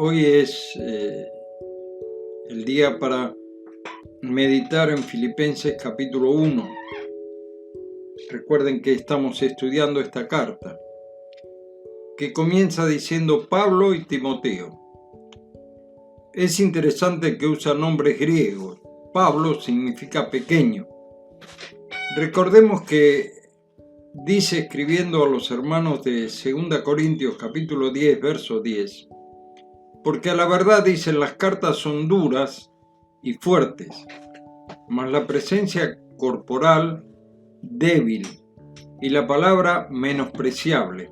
Hoy es el día para meditar en Filipenses capítulo 1. Recuerden que estamos estudiando esta carta, que comienza diciendo Pablo y Timoteo. Es interesante que usa nombres griegos. Pablo significa pequeño. Recordemos que dice escribiendo a los hermanos de 2 Corintios capítulo 10, verso 10, porque a la verdad dicen las cartas son duras y fuertes, mas la presencia corporal débil y la palabra menospreciable.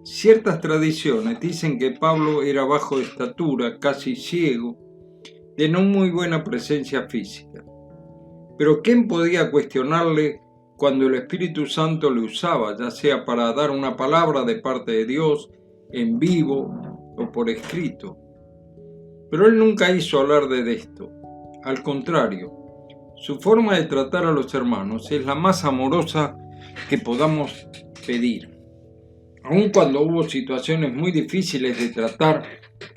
Ciertas tradiciones dicen que Pablo era bajo de estatura, casi ciego, de no muy buena presencia física. Pero ¿quién podía cuestionarle cuando el Espíritu Santo le usaba, ya sea para dar una palabra de parte de Dios en vivo o por escrito? Pero él nunca hizo alarde de esto. Al contrario, su forma de tratar a los hermanos es la más amorosa que podamos pedir. Aun cuando hubo situaciones muy difíciles de tratar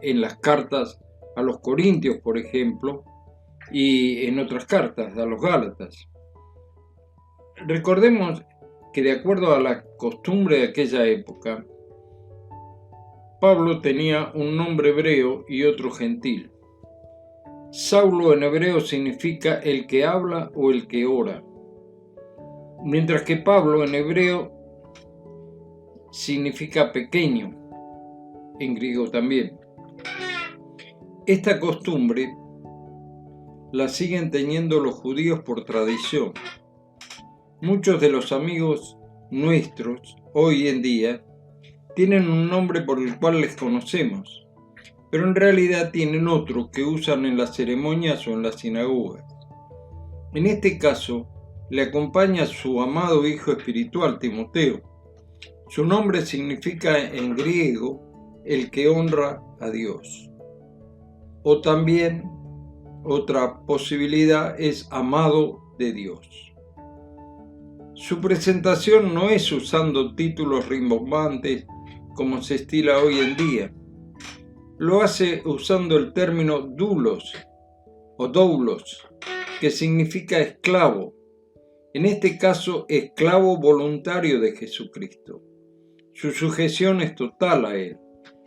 en las cartas a los Corintios, por ejemplo, y en otras cartas a los Gálatas. Recordemos que de acuerdo a la costumbre de aquella época, Pablo tenía un nombre hebreo y otro gentil. Saulo en hebreo significa el que habla o el que ora, mientras que Pablo en hebreo significa pequeño, en griego también. Esta costumbre la siguen teniendo los judíos por tradición. Muchos de los amigos nuestros hoy en día tienen un nombre por el cual les conocemos, pero en realidad tienen otro que usan en las ceremonias o en las sinagogas. En este caso, le acompaña su amado hijo espiritual Timoteo. Su nombre significa en griego el que honra a Dios. O también, otra posibilidad es amado de Dios. Su presentación no es usando títulos rimbombantes como se estila hoy en día. Lo hace usando el término doulos o doulos, que significa esclavo. En este caso, esclavo voluntario de Jesucristo. Su sujeción es total a Él,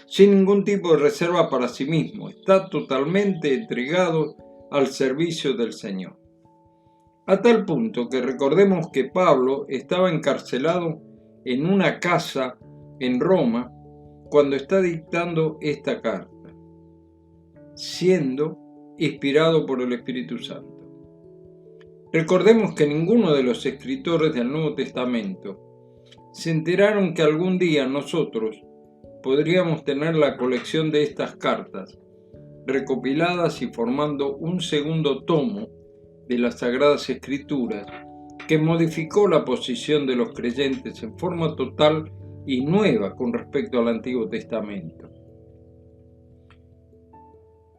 sin ningún tipo de reserva para sí mismo. Está totalmente entregado al servicio del Señor. A tal punto que recordemos que Pablo estaba encarcelado en una casa en Roma cuando está dictando esta carta, siendo inspirado por el Espíritu Santo. Recordemos que ninguno de los escritores del Nuevo Testamento se enteraron que algún día nosotros podríamos tener la colección de estas cartas, recopiladas y formando un segundo tomo de las Sagradas Escrituras, que modificó la posición de los creyentes en forma total y nueva con respecto al Antiguo Testamento.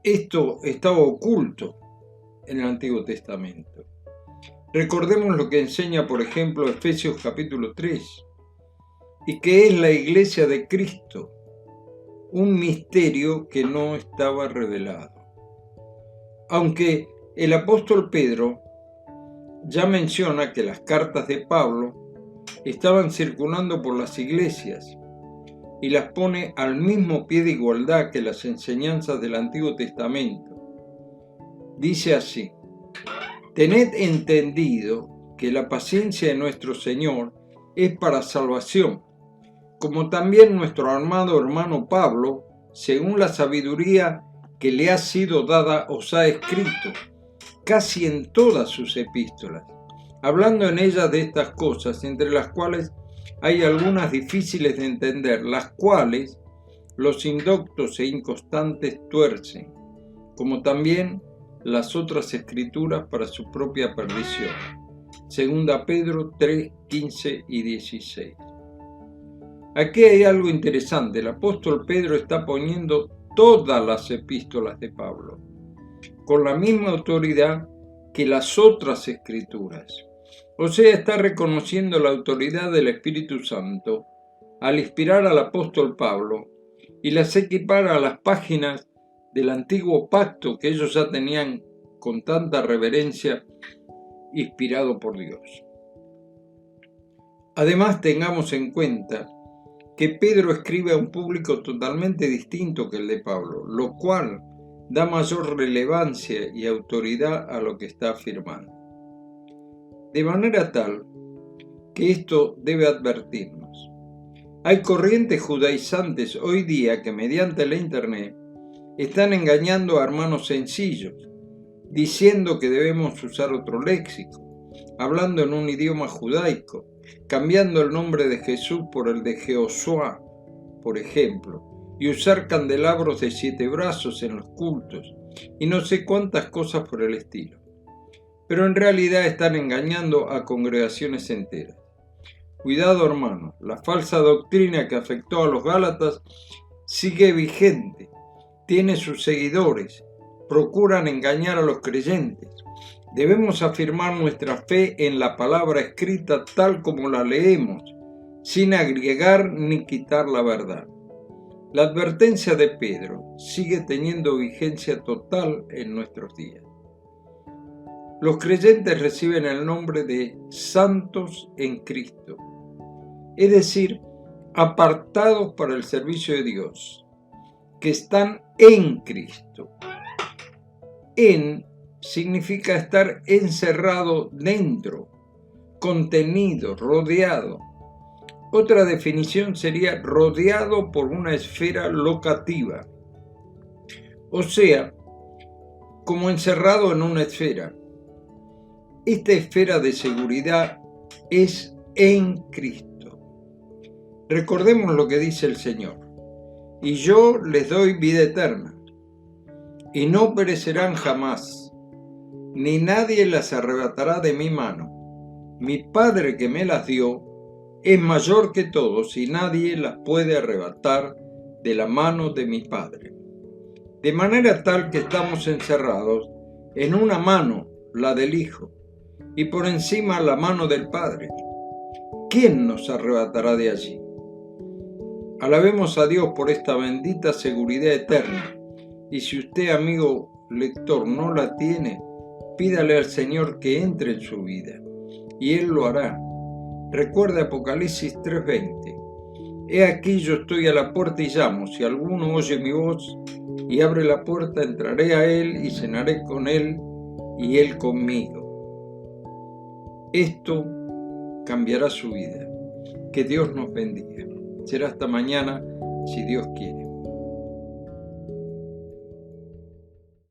Esto estaba oculto en el Antiguo Testamento. Recordemos lo que enseña, por ejemplo, Efesios capítulo 3, y que es la iglesia de Cristo, un misterio que no estaba revelado. Aunque el apóstol Pedro ya menciona que las cartas de Pablo estaban circulando por las iglesias y las pone al mismo pie de igualdad que las enseñanzas del Antiguo Testamento. Dice así: tened entendido que la paciencia de nuestro Señor es para salvación, como también nuestro amado hermano Pablo, según la sabiduría que le ha sido dada, os ha escrito, casi en todas sus epístolas, hablando en ellas de estas cosas, entre las cuales hay algunas difíciles de entender, las cuales los indoctos e inconstantes tuercen, como también las otras escrituras para su propia perdición. 2 Pedro 3, 15 y 16. Aquí hay algo interesante. El apóstol Pedro está poniendo todas las epístolas de Pablo con la misma autoridad que las otras escrituras. O sea, está reconociendo la autoridad del Espíritu Santo al inspirar al apóstol Pablo y las equipara a las páginas del antiguo pacto que ellos ya tenían con tanta reverencia, inspirado por Dios. Además, tengamos en cuenta que Pedro escribe a un público totalmente distinto que el de Pablo, lo cual da mayor relevancia y autoridad a lo que está afirmando. De manera tal que esto debe advertirnos. Hay corrientes judaizantes hoy día que mediante la Internet están engañando a hermanos sencillos, diciendo que debemos usar otro léxico, hablando en un idioma judaico, cambiando el nombre de Jesús por el de Jehoshua, por ejemplo, y usar candelabros de 7 brazos en los cultos, y no sé cuántas cosas por el estilo. Pero en realidad están engañando a congregaciones enteras. Cuidado, hermanos, la falsa doctrina que afectó a los Gálatas sigue vigente, tiene sus seguidores, procuran engañar a los creyentes. Debemos afirmar nuestra fe en la palabra escrita tal como la leemos, sin agregar ni quitar la verdad. La advertencia de Pedro sigue teniendo vigencia total en nuestros días. Los creyentes reciben el nombre de santos en Cristo, es decir, apartados para el servicio de Dios, que están en Cristo. En significa estar encerrado dentro, contenido, rodeado. Otra definición sería rodeado por una esfera locativa, o sea, como encerrado en una esfera. Esta esfera de seguridad es en Cristo. Recordemos lo que dice el Señor: y yo les doy vida eterna, y no perecerán jamás, ni nadie las arrebatará de mi mano. Mi Padre que me las dio es mayor que todos, y nadie las puede arrebatar de la mano de mi Padre. De manera tal que estamos encerrados en una mano, la del Hijo, y por encima la mano del Padre. ¿Quién nos arrebatará de allí? Alabemos a Dios por esta bendita seguridad eterna. Y si usted, amigo lector, no la tiene, pídale al Señor que entre en su vida, y Él lo hará. Recuerde Apocalipsis 3:20. He aquí yo estoy a la puerta y llamo. Si alguno oye mi voz y abre la puerta, entraré a Él y cenaré con Él y Él conmigo. Esto cambiará su vida. Que Dios nos bendiga. Será hasta mañana, si Dios quiere.